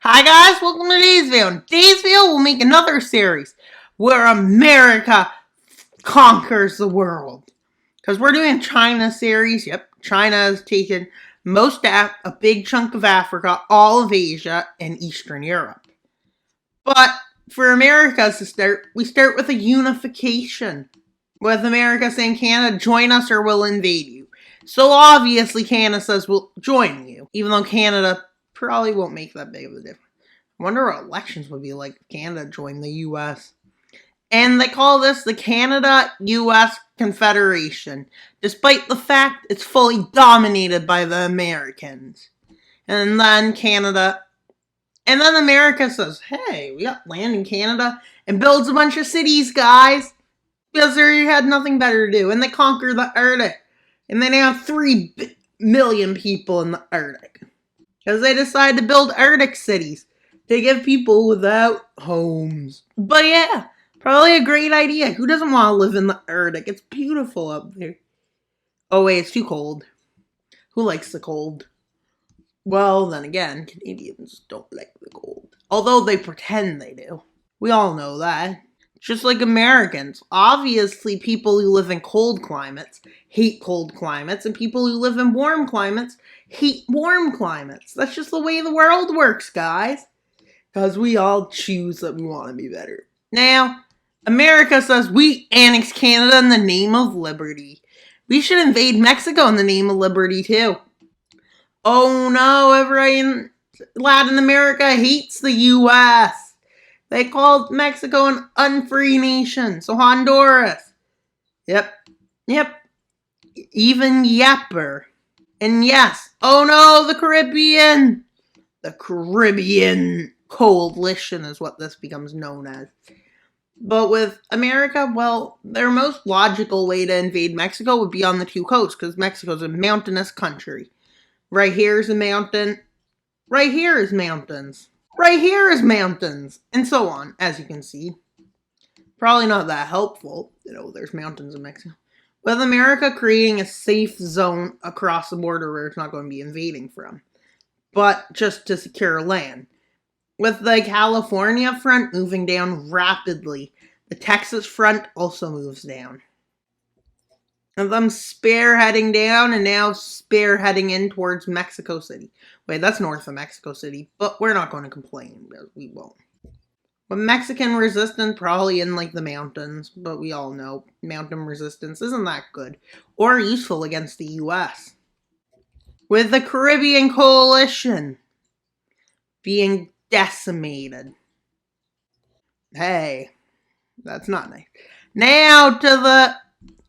Hi guys, welcome to today's video. In today's video, we'll make another series where America conquers the world. Because we're doing a China series. Yep, China has taken a big chunk of Africa, all of Asia, and Eastern Europe. But for America to start, we start with a unification. With America saying, Canada, join us or we'll invade you. So obviously Canada says we'll join you, even though Canada probably won't make that big of a difference. I wonder what elections would be like if Canada joined the U.S. And they call this the Canada-U.S. Confederation, despite the fact it's fully dominated by the Americans. And then America says, hey, we got land in Canada, and builds a bunch of cities, guys, because they had nothing better to do. And they conquer the Arctic. And they now have 3 million people in the Arctic. Because they decided to build Arctic cities to give people without homes. But yeah, probably a great idea. Who doesn't want to live in the Arctic? It's beautiful up there. Oh wait, it's too cold. Who likes the cold? Well, then again, Canadians don't like the cold. Although they pretend they do. We all know that. Just like Americans. Obviously, people who live in cold climates hate cold climates, and people who live in warm climates hate warm climates. That's just the way the world works, guys. Because we all choose that we want to be better. Now, America says we annex Canada in the name of liberty. We should invade Mexico in the name of liberty, too. Oh no, everybody in Latin America hates the U.S. They called Mexico an unfree nation. So Honduras. Yep. Even Yapper. And yes, oh no, the Caribbean. The Caribbean Coalition is what this becomes known as. But with America, well, their most logical way to invade Mexico would be on the two coasts, because Mexico's a mountainous country. Right here is a mountain. Right here is mountains. Right here is mountains. And so on, as you can see. Probably not that helpful. There's mountains in Mexico. With America creating a safe zone across the border where it's not going to be invading from. But just to secure land. With the California front moving down rapidly, the Texas front also moves down. And them spearheading down and now spearheading in towards Mexico City. Wait, that's north of Mexico City, but we're not going to complain because we won't. But Mexican resistance probably in like the mountains, but we all know mountain resistance isn't that good or useful against the U.S. With the Caribbean Coalition being decimated. Hey, that's not nice. Now to the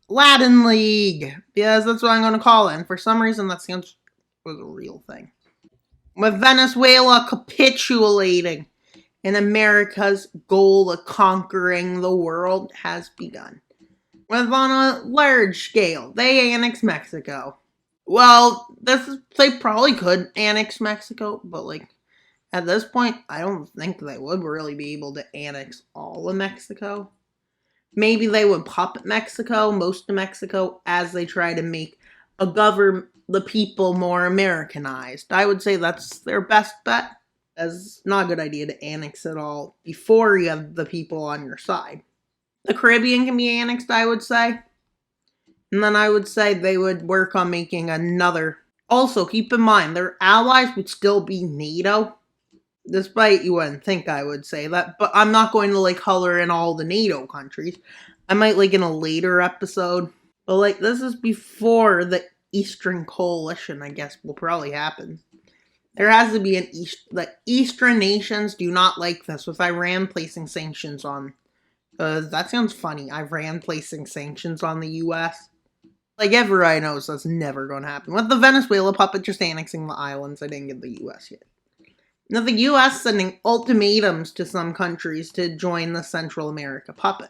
Latin League, because that's what I'm going to call it. And for some reason, that sounds was a real thing. With Venezuela capitulating, and America's goal of conquering the world has begun. With on a large scale, they annex Mexico. Well, they probably could annex Mexico, but at this point, I don't think they would really be able to annex all of Mexico. Maybe they would puppet Mexico, most of Mexico, as they try to make the people more Americanized. I would say that's their best bet. It's not a good idea to annex it all before you have the people on your side. The Caribbean can be annexed, I would say. And then I would say they would work on making another. Also, keep in mind, their allies would still be NATO. Despite you wouldn't think I would say that, but I'm not going to color in all the NATO countries. I might in a later episode. But this is before the Eastern Coalition, I guess, will probably happen. There has to be the Eastern nations do not like this, with Iran placing sanctions on. That sounds funny. Iran placing sanctions on the U.S. Everybody knows that's never going to happen. With the Venezuela puppet just annexing the islands, I didn't get the U.S. yet. Now, the U.S. sending ultimatums to some countries to join the Central America puppet.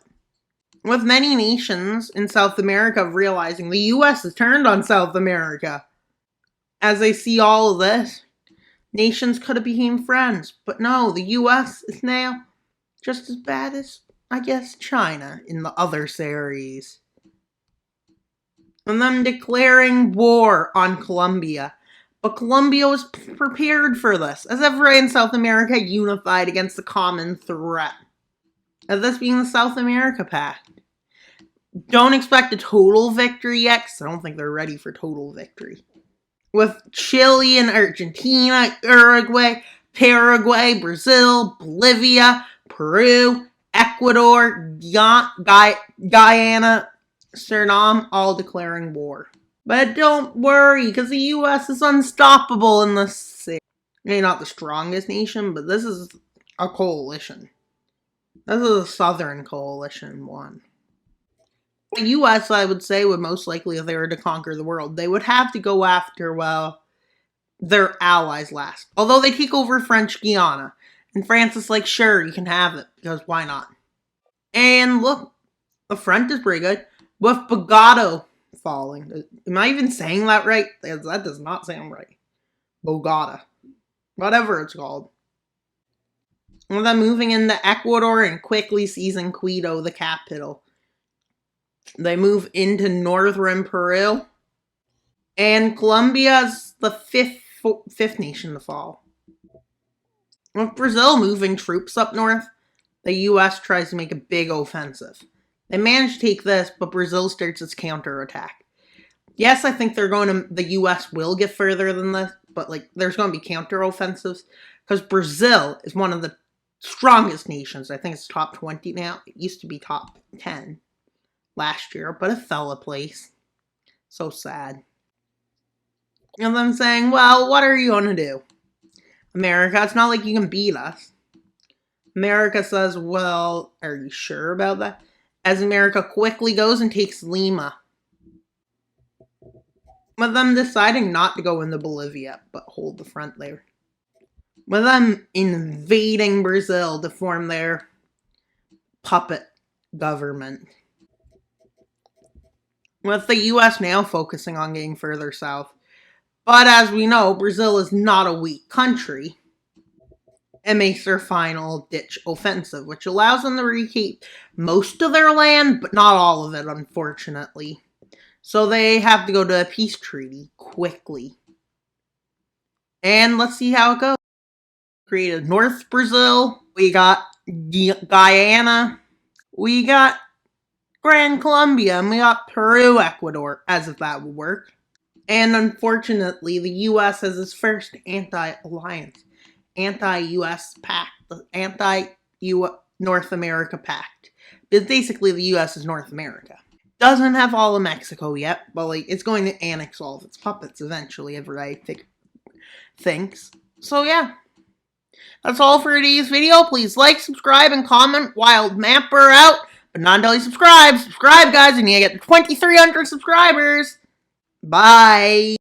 With many nations in South America realizing the U.S. has turned on South America. As they see all of this, nations could have become friends. But no, the U.S. is now just as bad as, I guess, China in the other series. And them declaring war on Colombia But Colombia was prepared for this, as everyone in South America unified against the common threat. Of this being the South America Pact. Don't expect a total victory yet, because I don't think they're ready for total victory. With Chile and Argentina, Uruguay, Paraguay, Brazil, Bolivia, Peru, Ecuador, Guyana, Suriname, all declaring war. But don't worry, because the U.S. is unstoppable in this. Maybe not the strongest nation, but this is a coalition. This is a Southern coalition one. The U.S., I would say, would most likely, if they were to conquer the world, they would have to go after, well, their allies last. Although they take over French Guiana. And France is like, sure, you can have it, because why not? And look, the front is pretty good. With Bogota falling. Am I even saying that right? That does not sound right. Bogota. Whatever it's called. And then moving into Ecuador and quickly seizing Quito, the capital. They move into northern Peru. And Colombia's the fifth nation to fall. With Brazil moving troops up north, the U.S. tries to make a big offensive. They manage to take this, but Brazil starts its counterattack. Yes, I think the U.S. will get further than this, but there's going to be counteroffensives, because Brazil is one of the strongest nations. I think it's top 20 now. It used to be top 10 last year, but it fell a place. So sad. And them saying, well, what are you going to do? America, it's not like you can beat us. America says, well, are you sure about that? As America quickly goes and takes Lima. With them deciding not to go into Bolivia, but hold the front there. With them invading Brazil to form their puppet government. With the U.S. now focusing on getting further south. But as we know, Brazil is not a weak country. It makes their final ditch offensive, which allows them to rekeep most of their land, but not all of it, unfortunately. So they have to go to a peace treaty quickly. And let's see how it goes. Created North Brazil. We got Guyana. We got Gran Colombia. And we got Peru, Ecuador, as if that would work. And unfortunately, the U.S. has its first anti-alliance, anti-U.S. pact, the anti-North America pact. Because basically, the U.S. is North America. Doesn't have all of Mexico yet, but it's going to annex all of its puppets eventually, everybody thinks. So yeah, that's all for today's video. Please like, subscribe, and comment. Wild Mapper out, but not until you subscribe. Subscribe, guys, and you get 2,300 subscribers. Bye.